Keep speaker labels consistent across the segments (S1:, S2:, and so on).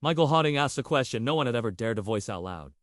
S1: Michael Hawting asked a question no one had ever dared to voice out loud.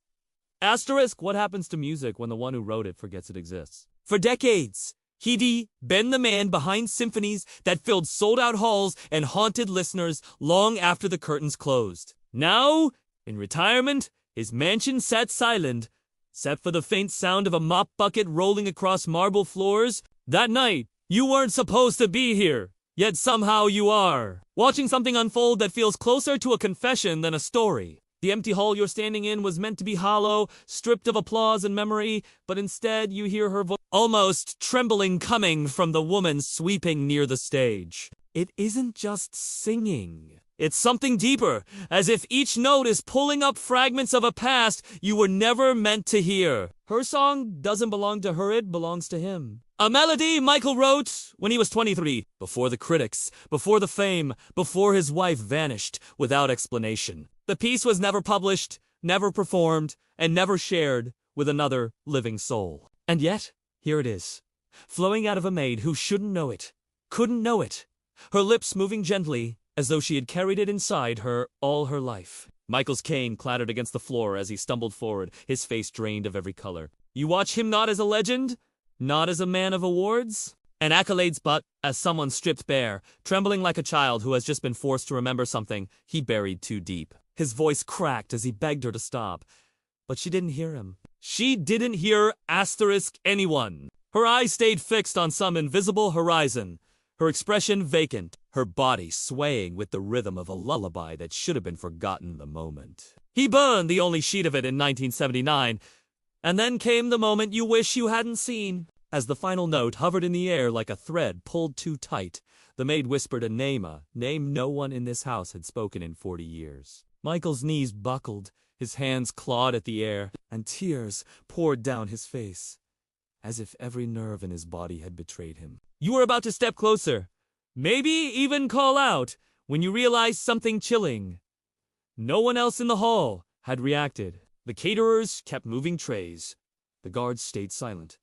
S1: Asterisk, what happens to music when the one who wrote it forgets it exists? For decades, he'd been the man behind symphonies that filled sold-out halls and haunted listeners long after the curtains closed. Now, in retirement, his mansion sat silent, except for the faint sound of a mop bucket rolling across marble floors. That night, you weren't supposed to be here, yet somehow you are. Watching something unfold that feels closer to a confession than a story. The empty hall you're standing in was meant to be hollow, stripped of applause and memory, but instead you hear her voice almost trembling coming from the woman sweeping near the stage. It isn't just singing. It's something deeper, as if each note is pulling up fragments of a past you were never meant to hear. Her song doesn't belong to her, it belongs to him. A melody Michael wrote when he was 23, before the critics, before the fame, before his wife vanished without explanation. The piece was never published, never performed, and never shared with another living soul. And yet, here it is, flowing out of a maid who shouldn't know it, couldn't know it, her lips moving gently, as though she had carried it inside her all her life. Michael's cane clattered against the floor as he stumbled forward, his face drained of every color. You watch him not as a legend, not as a man of awards, and accolades, but as someone stripped bare, trembling like a child who has just been forced to remember something he buried too deep. His voice cracked as he begged her to stop, but she didn't hear him. She didn't hear anyone. Her eyes stayed fixed on some invisible horizon, her expression vacant, her body swaying with the rhythm of a lullaby that should have been forgotten the moment. He burned the only sheet of it in 1979, and then came the moment you wish you hadn't seen. As the final note hovered in the air like a thread pulled too tight, the maid whispered a name no one in this house had spoken in 40 years. Michael's knees buckled, his hands clawed at the air, and tears poured down his face, as if every nerve in his body had betrayed him. You were about to step closer, maybe even call out, when you realized something chilling. No one else in the hall had reacted. The caterers kept moving trays. The guards stayed silent.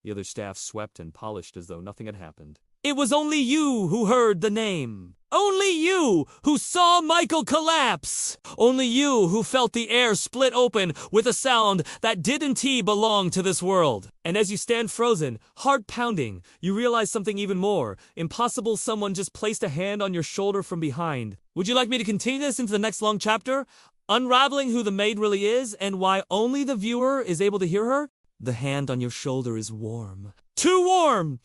S1: The other staff swept and polished as though nothing had happened. It was only you who heard the name. Only you who saw Michael collapse. Only you who felt the air split open with a sound that didn't belong to this world. And as you stand frozen, heart pounding, you realize something even more. Impossible, someone just placed a hand on your shoulder from behind. Would you like me to continue this into the next long chapter? Unraveling who the maid really is and why only the viewer is able to hear her? The hand on your shoulder is warm. Too warm!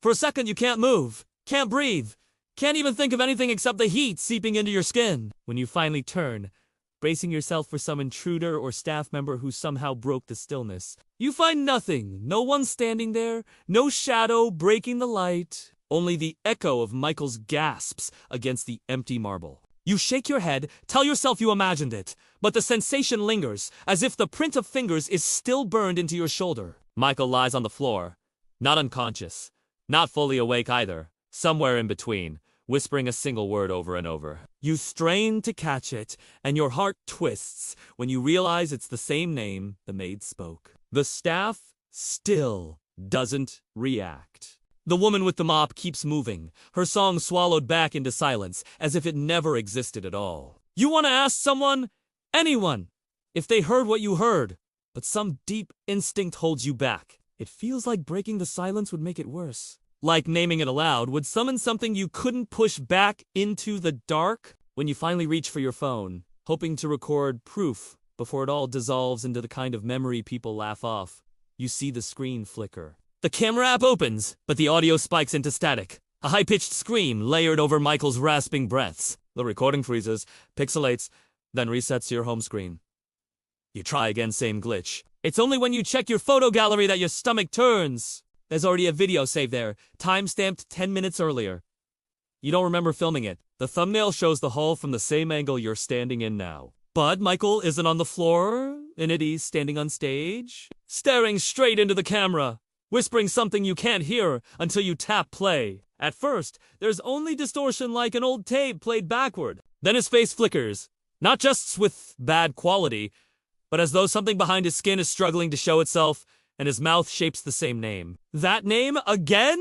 S1: For a second you can't move, can't breathe, can't even think of anything except the heat seeping into your skin. When you finally turn, bracing yourself for some intruder or staff member who somehow broke the stillness, you find nothing, no one standing there, no shadow breaking the light, only the echo of Michael's gasps against the empty marble. You shake your head, tell yourself you imagined it, but the sensation lingers, as if the print of fingers is still burned into your shoulder. Michael lies on the floor, not unconscious. Not fully awake either, somewhere in between, whispering a single word over and over. You strain to catch it, and your heart twists when you realize it's the same name the maid spoke. The staff still doesn't react. The woman with the mop keeps moving, her song swallowed back into silence, as if it never existed at all. You want to ask someone, anyone, if they heard what you heard, but some deep instinct holds you back. It feels like breaking the silence would make it worse. Like naming it aloud would summon something you couldn't push back into the dark. When you finally reach for your phone, hoping to record proof before it all dissolves into the kind of memory people laugh off, you see the screen flicker. The camera app opens, but the audio spikes into static. A high-pitched scream layered over Michael's rasping breaths. The recording freezes, pixelates, then resets to your home screen. You try again, same glitch. It's only when you check your photo gallery that your stomach turns. There's already a video saved there, time-stamped 10 minutes earlier. You don't remember filming it. The thumbnail shows the hall from the same angle you're standing in now. But Michael isn't on the floor, and he's standing on stage, staring straight into the camera, whispering something you can't hear until you tap play. At first, there's only distortion like an old tape played backward. Then his face flickers, not just with bad quality, but as though something behind his skin is struggling to show itself, and his mouth shapes the same name. That name again?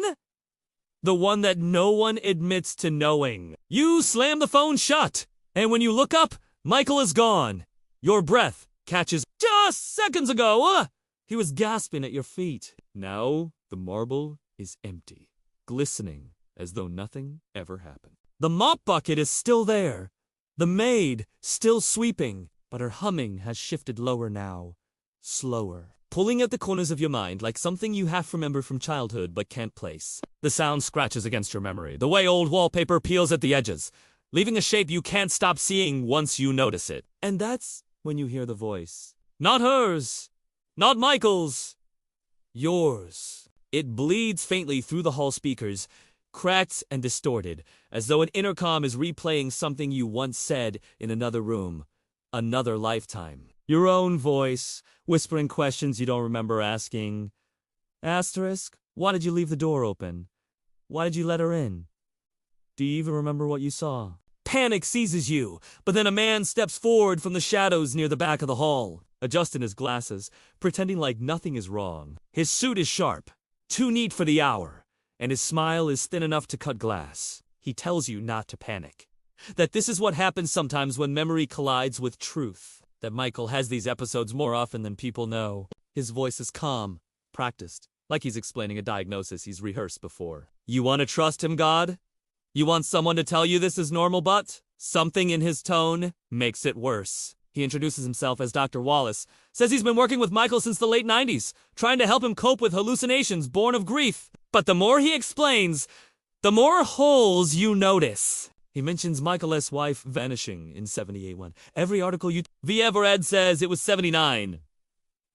S1: The one that no one admits to knowing. You slam the phone shut, and when you look up, Michael is gone. Your breath catches just seconds ago. He was gasping at your feet. Now the marble is empty, glistening as though nothing ever happened. The mop bucket is still there. The maid still sweeping, but her humming has shifted lower now. Slower. Pulling at the corners of your mind like something you half remember from childhood but can't place. The sound scratches against your memory, the way old wallpaper peels at the edges, leaving a shape you can't stop seeing once you notice it. And that's when you hear the voice. Not hers. Not Michael's. Yours. It bleeds faintly through the hall speakers, cracked and distorted, as though an intercom is replaying something you once said in another room, another lifetime. Your own voice, whispering questions you don't remember asking. Asterisk, why did you leave the door open? Why did you let her in? Do you even remember what you saw? Panic seizes you, but then a man steps forward from the shadows near the back of the hall, adjusting his glasses, pretending like nothing is wrong. His suit is sharp, too neat for the hour, and his smile is thin enough to cut glass. He tells you not to panic, that this is what happens sometimes when memory collides with truth. That Michael has these episodes more often than people know. His voice is calm, practiced, like he's explaining a diagnosis he's rehearsed before. You want to trust him, God? You want someone to tell you this is normal, but something in his tone makes it worse. He introduces himself as Dr. Wallace, says he's been working with Michael since the late 90s, trying to help him cope with hallucinations born of grief. But the more he explains, the more holes you notice. He mentions Michael's wife vanishing in 78. Every article you've ever read says it was 79.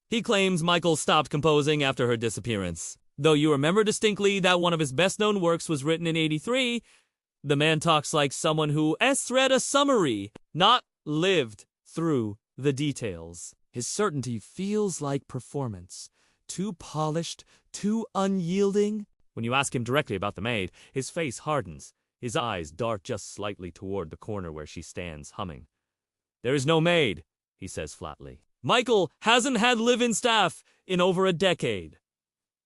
S1: He claims Michael stopped composing after her disappearance. Though you remember distinctly that one of his best-known works was written in 83, the man talks like someone who has read a summary, not lived through the details. His certainty feels like performance. Too polished, too unyielding. When you ask him directly about the maid, his face hardens. His eyes dart just slightly toward the corner where she stands, humming. There is no maid, he says flatly. Michael hasn't had live-in staff in over a decade.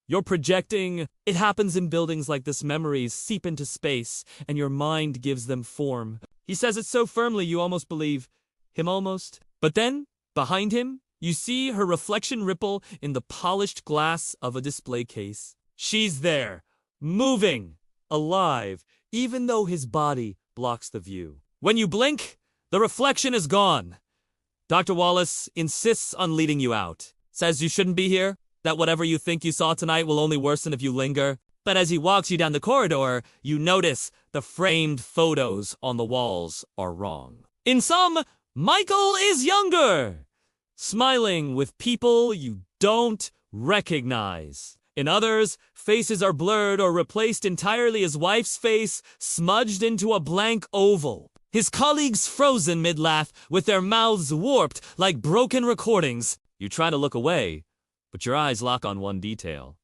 S1: You're projecting. It happens in buildings like this. Memories seep into space, and your mind gives them form. He says it so firmly you almost believe him almost. But then, behind him, you see her reflection ripple in the polished glass of a display case. She's there, moving, alive, even though his body blocks the view. When you blink, the reflection is gone. Dr. Wallace insists on leading you out. Says you shouldn't be here, that whatever you think you saw tonight will only worsen if you linger. But as he walks you down the corridor, you notice the framed photos on the walls are wrong. In some, Michael is younger, smiling with people you don't recognize. In others, faces are blurred or replaced entirely, his wife's face smudged into a blank oval. His colleagues frozen mid-laugh, with their mouths warped like broken recordings. You try to look away, but your eyes lock on one detail.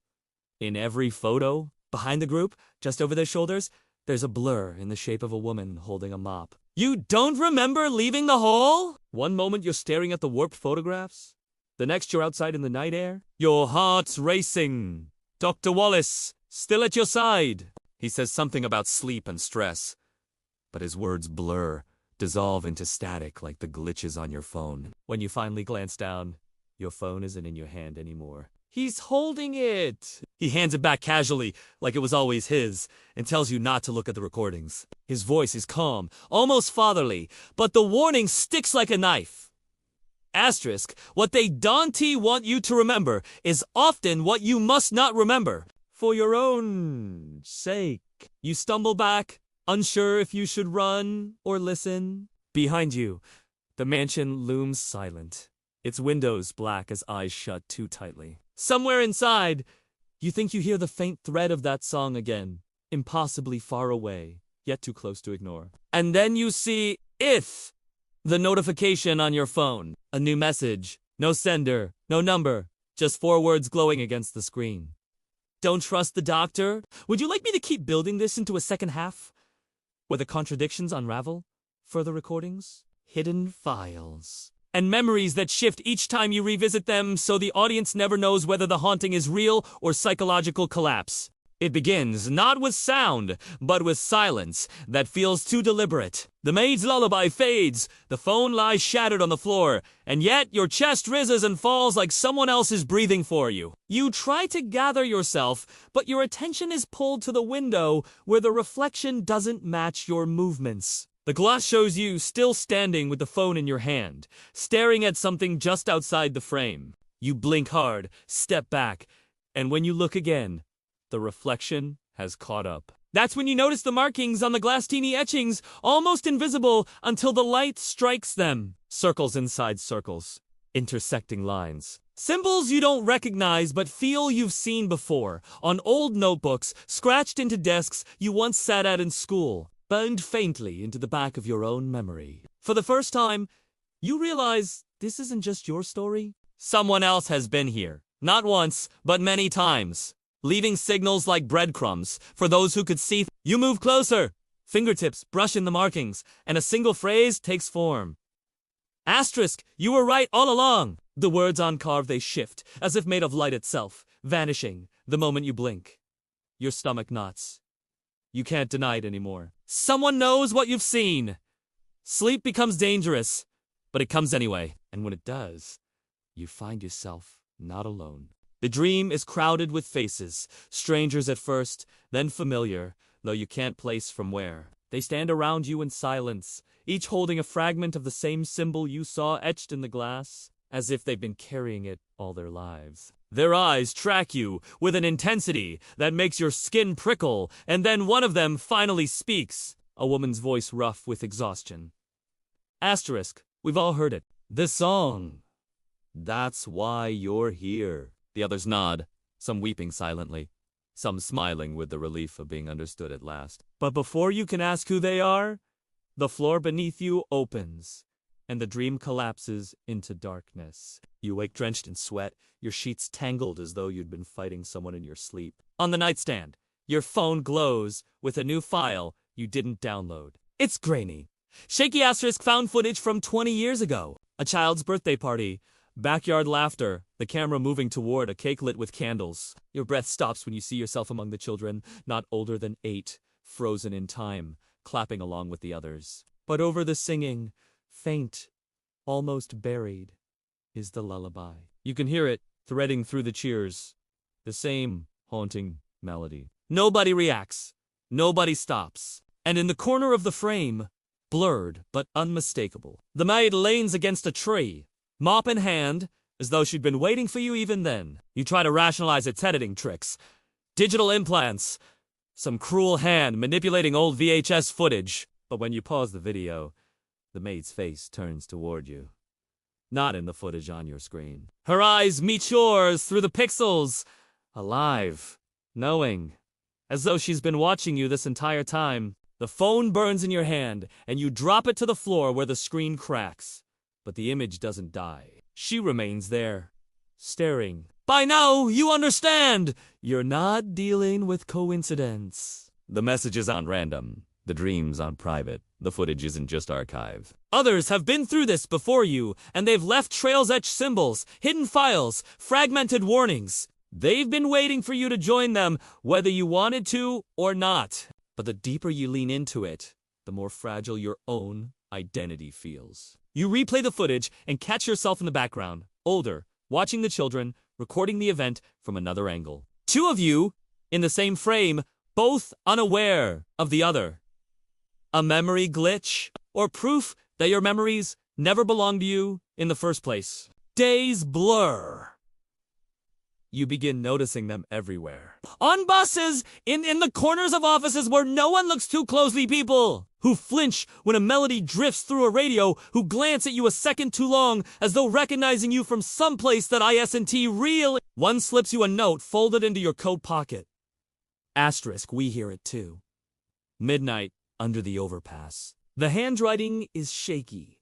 S1: In every photo, behind the group, just over their shoulders, there's a blur in the shape of a woman holding a mop. You don't remember leaving the hall? One moment you're staring at the warped photographs. The next you're outside in the night air. Your heart's racing. Dr. Wallace, still at your side. He says something about sleep and stress. But his words blur, dissolve into static like the glitches on your phone. When you finally glance down, your phone isn't in your hand anymore. He's holding it. He hands it back casually, like it was always his, and tells you not to look at the recordings. His voice is calm, almost fatherly, but the warning sticks like a knife. Asterisk, what they don't want you to remember is often what you must not remember. For your own sake. You stumble back, unsure if you should run or listen. Behind you, the mansion looms silent, its windows black as eyes shut too tightly. Somewhere inside, you think you hear the faint thread of that song again, impossibly far away, yet too close to ignore. And then you see the notification on your phone. A new message. No sender, no number, just 4 words glowing against the screen. Don't trust the doctor? Would you like me to keep building this into a second half? Where the contradictions unravel? Further recordings? Hidden files. And memories that shift each time you revisit them, so the audience never knows whether the haunting is real or psychological collapse. It begins not with sound, but with silence that feels too deliberate. The maid's lullaby fades, the phone lies shattered on the floor, and yet your chest rises and falls like someone else is breathing for you. You try to gather yourself, but your attention is pulled to the window where the reflection doesn't match your movements. The glass shows you still standing with the phone in your hand, staring at something just outside the frame. You blink hard, step back, and when you look again, the reflection has caught up. That's when you notice the markings on the glass, teeny etchings, almost invisible until the light strikes them. Circles inside circles, intersecting lines. Symbols you don't recognize but feel you've seen before, on old notebooks, scratched into desks you once sat at in school, burned faintly into the back of your own memory. For the first time, you realize this isn't just your story. Someone else has been here, not once, but many times, leaving signals like breadcrumbs for those who could see. You move closer, fingertips brushing the markings, and a single phrase takes form. Asterisk, you were right all along. The words on carve, they shift, as if made of light itself, vanishing the moment you blink. Your stomach knots. You can't deny it anymore. Someone knows what you've seen. Sleep becomes dangerous, but it comes anyway. And when it does, you find yourself not alone. The dream is crowded with faces, strangers at first, then familiar, though you can't place from where. They stand around you in silence, each holding a fragment of the same symbol you saw etched in the glass, as if they've been carrying it all their lives. Their eyes track you with an intensity that makes your skin prickle, and then one of them finally speaks, a woman's voice rough with exhaustion. Asterisk, we've all heard it. This song. That's why you're here. The others nod, some weeping silently, some smiling with the relief of being understood at last. But before you can ask who they are, the floor beneath you opens, and the dream collapses into darkness. You wake drenched in sweat, your sheets tangled as though you'd been fighting someone in your sleep. On the nightstand, your phone glows with a new file you didn't download. It's grainy. Shaky asterisk found footage from 20 years ago. A child's birthday party. Backyard laughter, the camera moving toward a cake lit with candles. Your breath stops when you see yourself among the children, not older than 8, frozen in time, clapping along with the others. But over the singing, faint, almost buried, is the lullaby. You can hear it threading through the cheers, the same haunting melody. Nobody reacts, nobody stops. And in the corner of the frame, blurred but unmistakable, the maid leans against a tree, mop in hand, as though she'd been waiting for you even then. You try to rationalize its editing tricks. Digital implants. Some cruel hand manipulating old VHS footage. But when you pause the video, the maid's face turns toward you. Not in the footage on your screen. Her eyes meet yours through the pixels. Alive. Knowing. As though she's been watching you this entire time. The phone burns in your hand, and you drop it to the floor where the screen cracks. But the image doesn't die. She remains there, staring. By now, you understand! You're not dealing with coincidence. The message is on random. The dream's on private. The footage isn't just archive. Others have been through this before you, and they've left trails, etched symbols, hidden files, fragmented warnings. They've been waiting for you to join them, whether you wanted to or not. But the deeper you lean into it, the more fragile your own identity feels. You replay the footage and catch yourself in the background, older, watching the children, recording the event from another angle. Two of you, in the same frame, both unaware of the other. A memory glitch, or proof that your memories never belonged to you in the first place. Days blur. You begin noticing them everywhere. On buses, in the corners of offices where no one looks too closely, people who flinch when a melody drifts through a radio, who glance at you a second too long as though recognizing you from someplace that isn't real. One slips you a note folded into your coat pocket. Asterisk, we hear it too. Midnight under the overpass. The handwriting is shaky,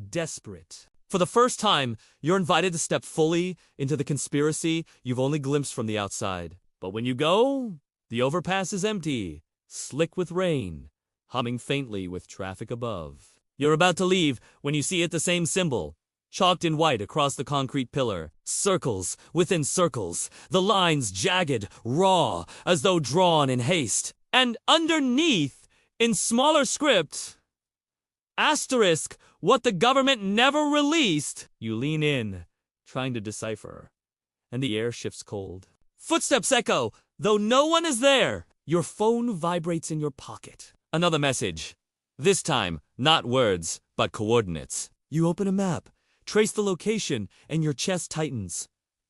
S1: desperate. For the first time, you're invited to step fully into the conspiracy you've only glimpsed from the outside. But when you go, the overpass is empty, slick with rain, humming faintly with traffic above. You're about to leave when you see it, the same symbol, chalked in white across the concrete pillar. Circles within circles, the lines jagged, raw, as though drawn in haste. And underneath, in smaller script, asterisk, what the government never released. You lean in, trying to decipher, and the air shifts cold. Footsteps echo, though no one is there. Your phone vibrates in your pocket. Another message. This time, not words, but coordinates. You open a map, trace the location, and your chest tightens.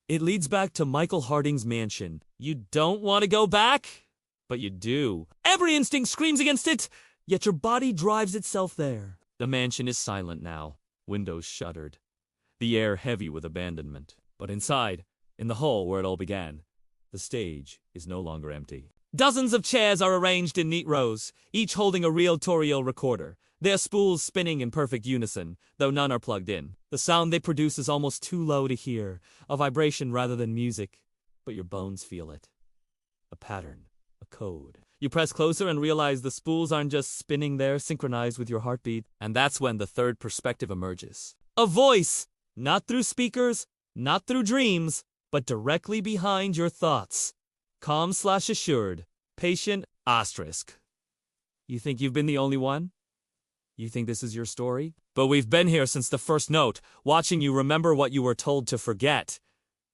S1: It leads back to Michael Harding's mansion. You don't want to go back, but you do. Every instinct screams against it, yet your body drives itself there. The mansion is silent now, windows shuttered, the air heavy with abandonment. But inside, in the hall where it all began, the stage is no longer empty. Dozens of chairs are arranged in neat rows, each holding a reel-to-reel recorder, their spools spinning in perfect unison, though none are plugged in. The sound they produce is almost too low to hear, a vibration rather than music, but your bones feel it. A pattern, a code. You press closer and realize the spools aren't just spinning there, synchronized with your heartbeat, and that's when the third perspective emerges. A voice, not through speakers, not through dreams, but directly behind your thoughts. Calm/assured, patient, asterisk. You think you've been the only one? You think this is your story? But we've been here since the first note, watching you remember what you were told to forget.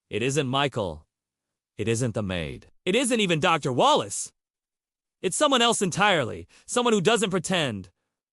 S1: It isn't Michael. It isn't the maid. It isn't even Dr. Wallace. It's someone else entirely, someone who doesn't pretend,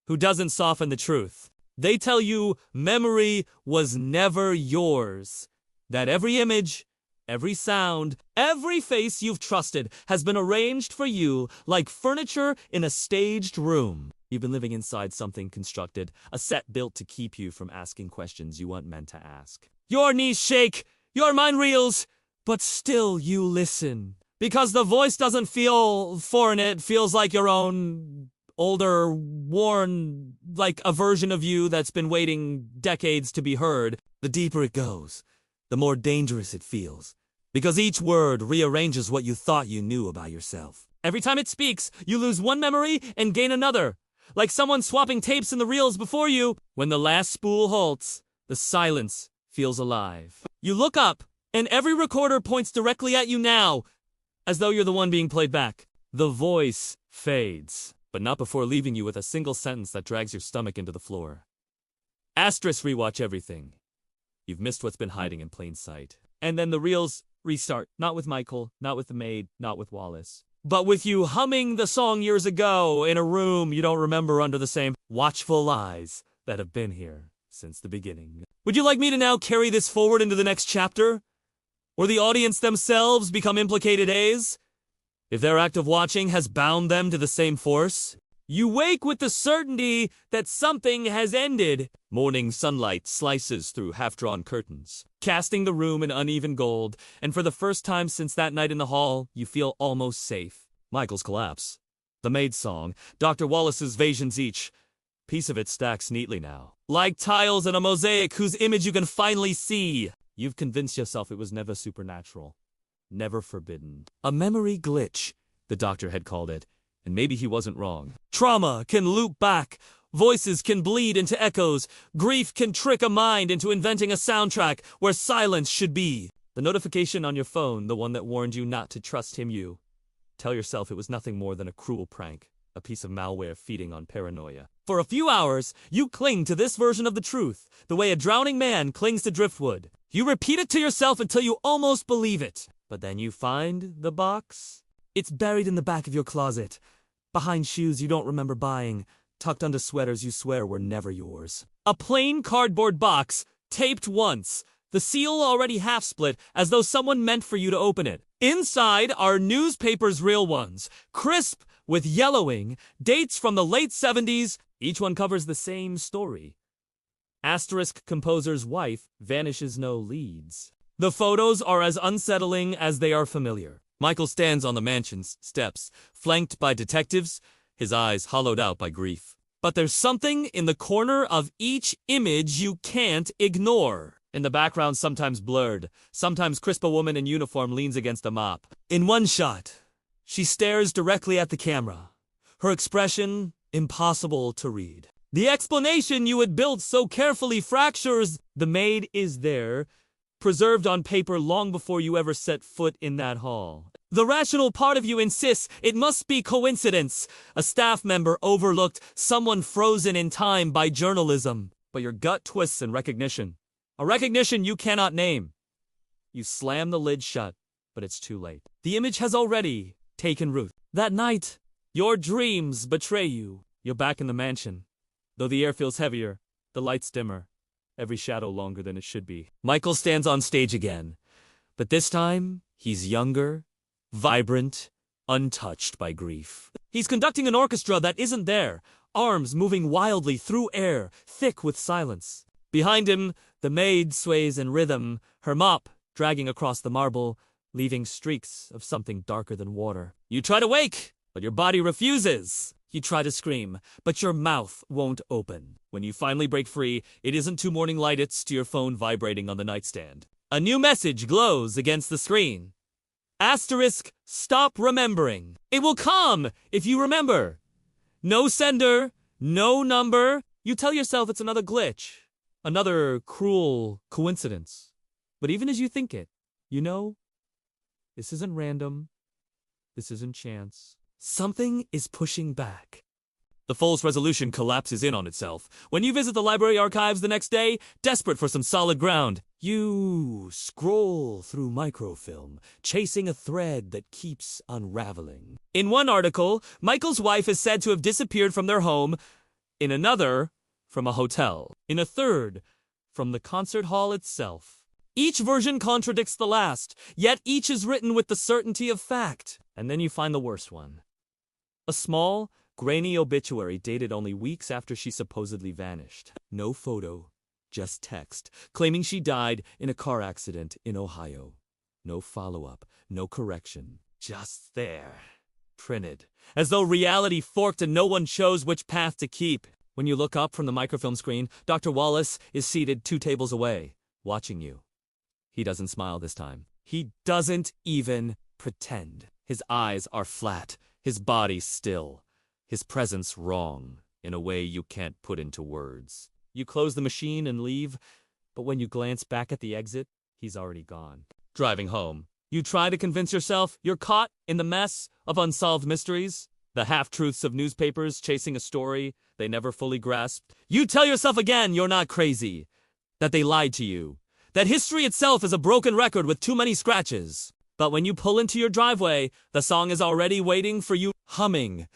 S1: who doesn't soften the truth. They tell you memory was never yours, that every image, every sound, every face you've trusted has been arranged for you like furniture in a staged room. You've been living inside something constructed, a set built to keep you from asking questions you weren't meant to ask. Your knees shake, your mind reels, but still you listen. Because the voice doesn't feel foreign, it feels like your own, older, worn, like a version of you that's been waiting decades to be heard. The deeper it goes, the more dangerous it feels. Because each word rearranges what you thought you knew about yourself. Every time it speaks, you lose one memory and gain another. Like someone swapping tapes in the reels before you. When the last spool halts, the silence feels alive. You look up, and every recorder points directly at you now, as though you're the one being played back. The voice fades, but not before leaving you with a single sentence that drags your stomach into the floor. Asterisk rewatch everything. You've missed what's been hiding in plain sight. And then the reels restart, not with Michael, not with the maid, not with Wallace, but with you humming the song years ago in a room you don't remember under the same watchful eyes that have been here since the beginning. Would you like me to now carry this forward into the next chapter? Where the audience themselves become implicated A's? If their act of watching has bound them to the same force? You wake with the certainty that something has ended. Morning sunlight slices through half-drawn curtains, casting the room in uneven gold, and for the first time since that night in the hall, you feel almost safe. Michael's collapse. The maid's song, Dr. Wallace's visions each. Piece of it stacks neatly now. Like tiles in a mosaic whose image you can finally see. You've convinced yourself it was never supernatural. Never forbidden. A memory glitch, the doctor had called it. And maybe he wasn't wrong. Trauma can loop back. Voices can bleed into echoes. Grief can trick a mind into inventing a soundtrack where silence should be. The notification on your phone, the one that warned you not to trust him, you. Tell yourself it was nothing more than a cruel prank, a piece of malware feeding on paranoia. For a few hours, you cling to this version of the truth, the way a drowning man clings to driftwood. You repeat it to yourself until you almost believe it. But then you find the box. It's buried in the back of your closet. Behind shoes you don't remember buying, tucked under sweaters you swear were never yours. A plain cardboard box, taped once, the seal already half-split as though someone meant for you to open it. Inside are newspapers, real ones, crisp with yellowing, dates from the late 70s, each one covers the same story. Asterisk composer's wife vanishes, no leads. The photos are as unsettling as they are familiar. Michael stands on the mansion's steps, flanked by detectives, his eyes hollowed out by grief. But there's something in the corner of each image you can't ignore. In the background, sometimes blurred, sometimes crisp, a woman in uniform leans against a mop. In one shot, she stares directly at the camera, her expression impossible to read. The explanation you had built so carefully fractures. The maid is there, preserved on paper long before you ever set foot in that hall. The rational part of you insists it must be coincidence, a staff member overlooked, someone frozen in time by journalism. But your gut twists in recognition, a recognition you cannot name. You slam the lid shut, but it's too late. The image has already taken root. That night, your dreams betray you. You're back in the mansion. Though the air feels heavier, the lights dimmer, every shadow longer than it should be. Michael stands on stage again, but this time, he's younger, vibrant, untouched by grief. He's conducting an orchestra that isn't there, arms moving wildly through air, thick with silence. Behind him, the maid sways in rhythm, her mop dragging across the marble, leaving streaks of something darker than water. You try to wake, but your body refuses. You try to scream, but your mouth won't open. When you finally break free, it isn't two morning lights to your phone vibrating on the nightstand. A new message glows against the screen. Asterisk, stop remembering. It will come if you remember. No sender, no number. You tell yourself it's another glitch, another cruel coincidence. But even as you think it, you know, this isn't random. This isn't chance. Something is pushing back. The false resolution collapses in on itself. When you visit the library archives the next day, desperate for some solid ground, you scroll through microfilm, chasing a thread that keeps unraveling. In one article, Michael's wife is said to have disappeared from their home. In another, from a hotel. In a third, from the concert hall itself. Each version contradicts the last, yet each is written with the certainty of fact. And then you find the worst one. A small, grainy obituary dated only weeks after she supposedly vanished. No photo, just text, claiming she died in a car accident in Ohio. No follow-up, no correction. Just there. Printed. As though reality forked and no one chose which path to keep. When you look up from the microfilm screen, Dr. Wallace is seated 2 tables away, watching you. He doesn't smile this time. He doesn't even pretend. His eyes are flat, his body still, his presence wrong, in a way you can't put into words. You close the machine and leave, but when you glance back at the exit, he's already gone. Driving home, you try to convince yourself you're caught in the mess of unsolved mysteries, the half-truths of newspapers chasing a story they never fully grasped. You tell yourself again you're not crazy, that they lied to you, that history itself is a broken record with too many scratches. But when you pull into your driveway, the song is already waiting for you, humming,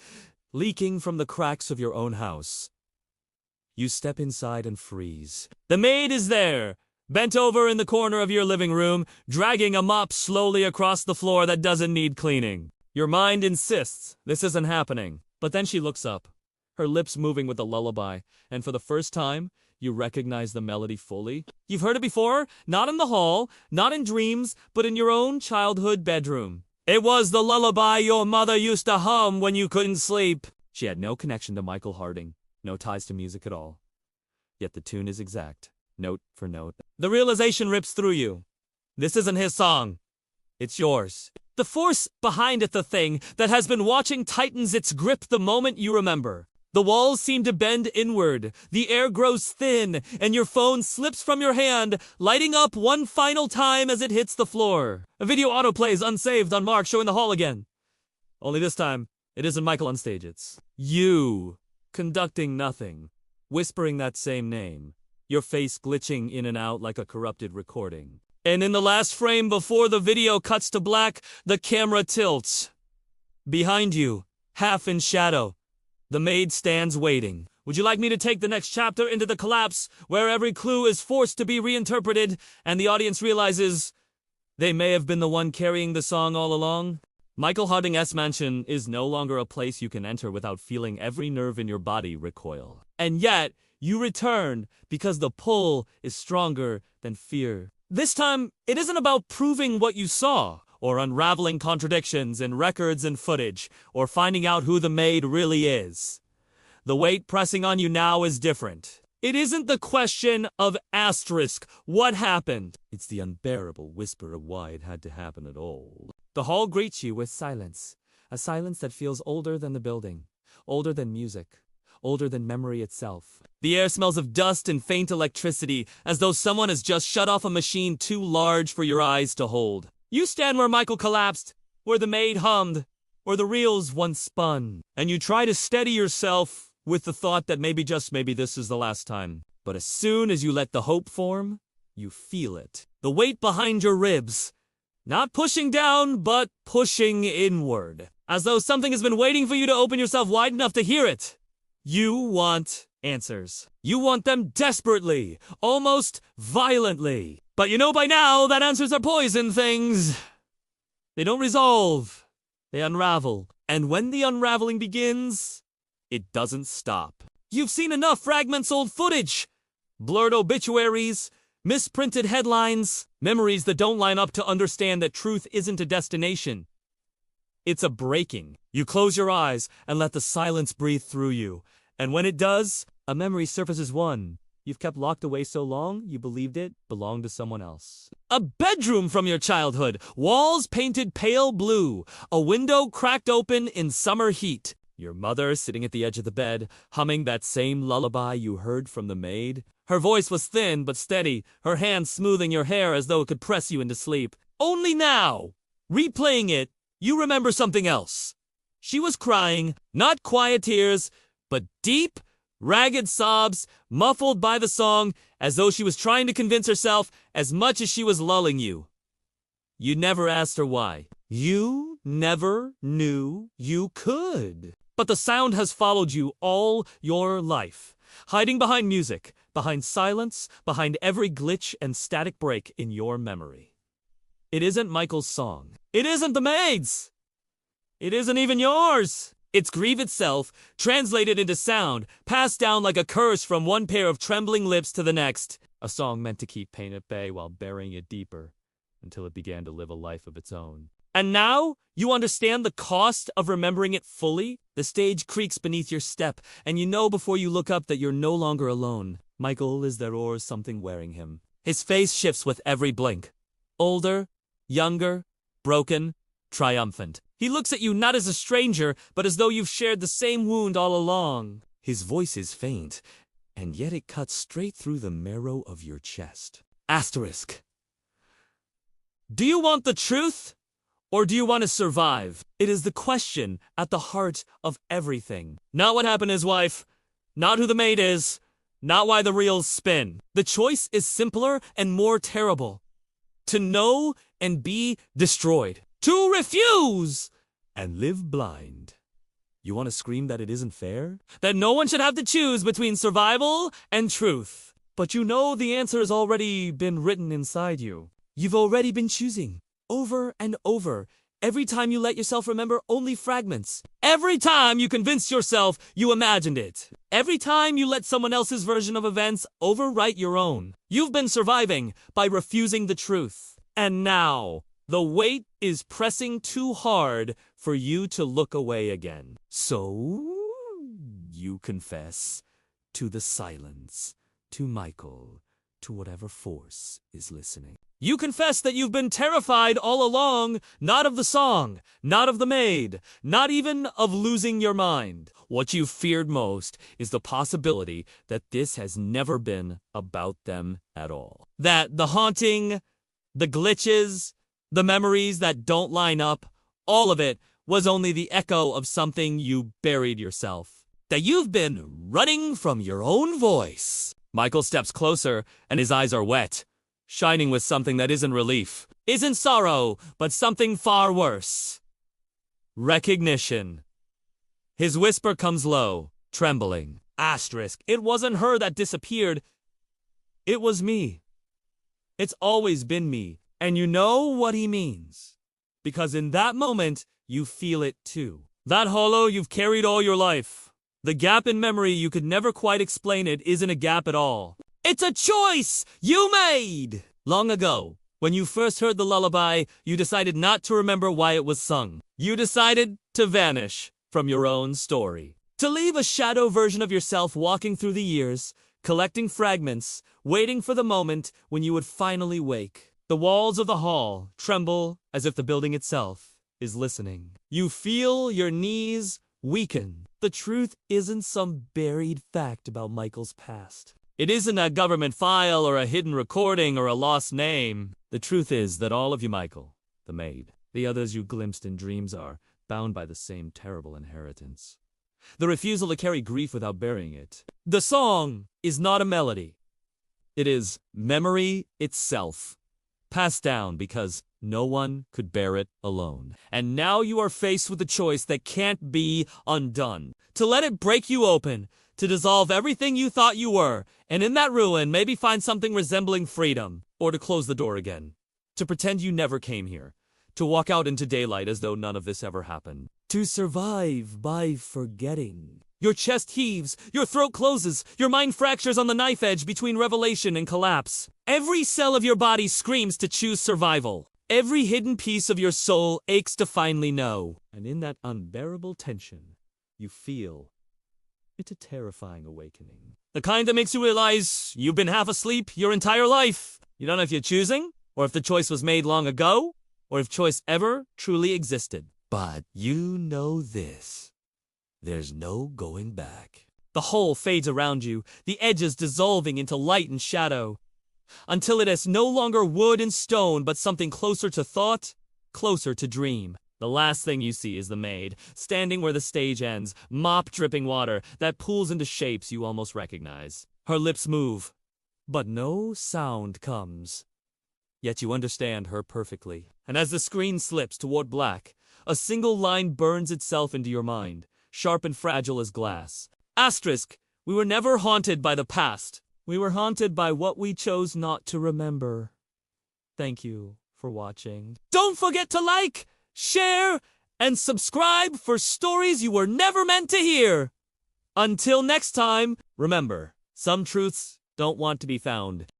S1: leaking from the cracks of your own house. You step inside and freeze. The maid is there, bent over in the corner of your living room, dragging a mop slowly across the floor that doesn't need cleaning. Your mind insists this isn't happening. But then she looks up, her lips moving with a lullaby, and for the first time, you recognize the melody fully. You've heard it before, not in the hall, not in dreams, but in your own childhood bedroom. It was the lullaby your mother used to hum when you couldn't sleep. She had no connection to Michael Harding, no ties to music at all. Yet the tune is exact, note for note. The realization rips through you. This isn't his song. It's yours. The force behind it, the thing that has been watching, tightens its grip the moment you remember. The walls seem to bend inward, the air grows thin, and your phone slips from your hand, lighting up one final time as it hits the floor. A video autoplays unsaved on Mark, showing the hall again. Only this time, it isn't Michael on stage, it's you, conducting nothing, whispering that same name, your face glitching in and out like a corrupted recording. And in the last frame before the video cuts to black, the camera tilts. Behind you, half in shadow, the maid stands waiting. Would you like me to take the next chapter into the collapse, where every clue is forced to be reinterpreted, and the audience realizes they may have been the one carrying the song all along? Michael Harding's mansion is no longer a place you can enter without feeling every nerve in your body recoil. And yet, you return because the pull is stronger than fear. This time, it isn't about proving what you saw, or unraveling contradictions in records and footage, or finding out who the maid really is. The weight pressing on you now is different. It isn't the question of asterisk, what happened? It's the unbearable whisper of why it had to happen at all. The hall greets you with silence, a silence that feels older than the building, older than music, older than memory itself. The air smells of dust and faint electricity, as though someone has just shut off a machine too large for your eyes to hold. You stand where Michael collapsed, where the maid hummed, where the reels once spun, and you try to steady yourself with the thought that maybe, just maybe, this is the last time. But as soon as you let the hope form, you feel it. The weight behind your ribs. Not pushing down, but pushing inward. As though something has been waiting for you to open yourself wide enough to hear it. You want answers. You want them desperately, almost violently. But you know by now that answers are poison things. They don't resolve. They unravel. And when the unraveling begins, it doesn't stop. You've seen enough fragments, old footage. Blurred obituaries, misprinted headlines, memories that don't line up to understand that truth isn't a destination. It's a breaking. You close your eyes and let the silence breathe through you. And when it does, a memory surfaces, one you've kept locked away so long you believed it belonged to someone else. A bedroom from your childhood, walls painted pale blue, a window cracked open in summer heat. Your mother sitting at the edge of the bed, humming that same lullaby you heard from the maid. Her voice was thin but steady, her hand smoothing your hair as though it could press you into sleep. Only now, replaying it, you remember something else. She was crying, not quiet tears, but deep, ragged sobs, muffled by the song, as though she was trying to convince herself as much as she was lulling you. You never asked her why. You never knew you could. But the sound has followed you all your life, hiding behind music, behind silence, behind every glitch and static break in your memory. It isn't Michael's song. It isn't the maid's. It isn't even yours. It's grief itself, translated into sound, passed down like a curse from one pair of trembling lips to the next. A song meant to keep pain at bay while burying it deeper, until it began to live a life of its own. And now you understand the cost of remembering it fully? The stage creaks beneath your step, and you know before you look up that you're no longer alone. Michael is there, or something wearing him. His face shifts with every blink. Older, younger, broken, triumphant. He looks at you not as a stranger, but as though you've shared the same wound all along. His voice is faint, and yet it cuts straight through the marrow of your chest. Asterisk. Do you want the truth? Or do you want to survive? It is the question at the heart of everything. Not what happened to his wife, not who the maid is, not why the reels spin. The choice is simpler and more terrible. To know and be destroyed. To refuse and live blind. You want to scream that it isn't fair? That no one should have to choose between survival and truth. But you know the answer has already been written inside you. You've already been choosing. Over and over, every time you let yourself remember only fragments. Every time you convinced yourself you imagined it. Every time you let someone else's version of events overwrite your own. You've been surviving by refusing the truth. And now, the weight is pressing too hard for you to look away again. So, you confess to the silence, to Michael, to whatever force is listening. You confess that you've been terrified all along, not of the song, not of the maid, not even of losing your mind. What you've feared most is the possibility that this has never been about them at all. That the haunting, the glitches, the memories that don't line up, all of it was only the echo of something you buried yourself. That you've been running from your own voice. Michael steps closer, and his eyes are wet. Shining with something that isn't relief, isn't sorrow, but something far worse. Recognition. His whisper comes low, trembling. Asterisk. It wasn't her that disappeared. It was me. It's always been me. And you know what he means. Because in that moment, you feel it too. That hollow you've carried all your life. The gap in memory you could never quite explain it isn't a gap at all. It's a choice you made! Long ago, when you first heard the lullaby, you decided not to remember why it was sung. You decided to vanish from your own story. To leave a shadow version of yourself walking through the years, collecting fragments, waiting for the moment when you would finally wake. The walls of the hall tremble as if the building itself is listening. You feel your knees weaken. The truth isn't some buried fact about Michael's past. It isn't a government file or a hidden recording or a lost name. The truth is that all of you, Michael, the maid, the others you glimpsed in dreams are bound by the same terrible inheritance. The refusal to carry grief without burying it. The song is not a melody. It is memory itself, passed down because no one could bear it alone. And now you are faced with a choice that can't be undone. To let it break you open, to dissolve everything you thought you were, and in that ruin maybe find something resembling freedom, or to close the door again. To pretend you never came here. To walk out into daylight as though none of this ever happened. To survive by forgetting. Your chest heaves, your throat closes, your mind fractures on the knife edge between revelation and collapse. Every cell of your body screams to choose survival. Every hidden piece of your soul aches to finally know. And in that unbearable tension, you feel it's a terrifying awakening. The kind that makes you realize you've been half asleep your entire life. You don't know if you're choosing, or if the choice was made long ago, or if choice ever truly existed. But you know this. There's no going back. The whole fades around you, the edges dissolving into light and shadow, until it is no longer wood and stone, but something closer to thought, closer to dream. The last thing you see is the maid, standing where the stage ends, mop dripping water that pools into shapes you almost recognize. Her lips move, but no sound comes. Yet you understand her perfectly. And as the screen slips toward black, a single line burns itself into your mind, sharp and fragile as glass. Asterisk, we were never haunted by the past. We were haunted by what we chose not to remember. Thank you for watching. Don't forget to like, share, and subscribe for stories you were never meant to hear. Until next time, remember, some truths don't want to be found.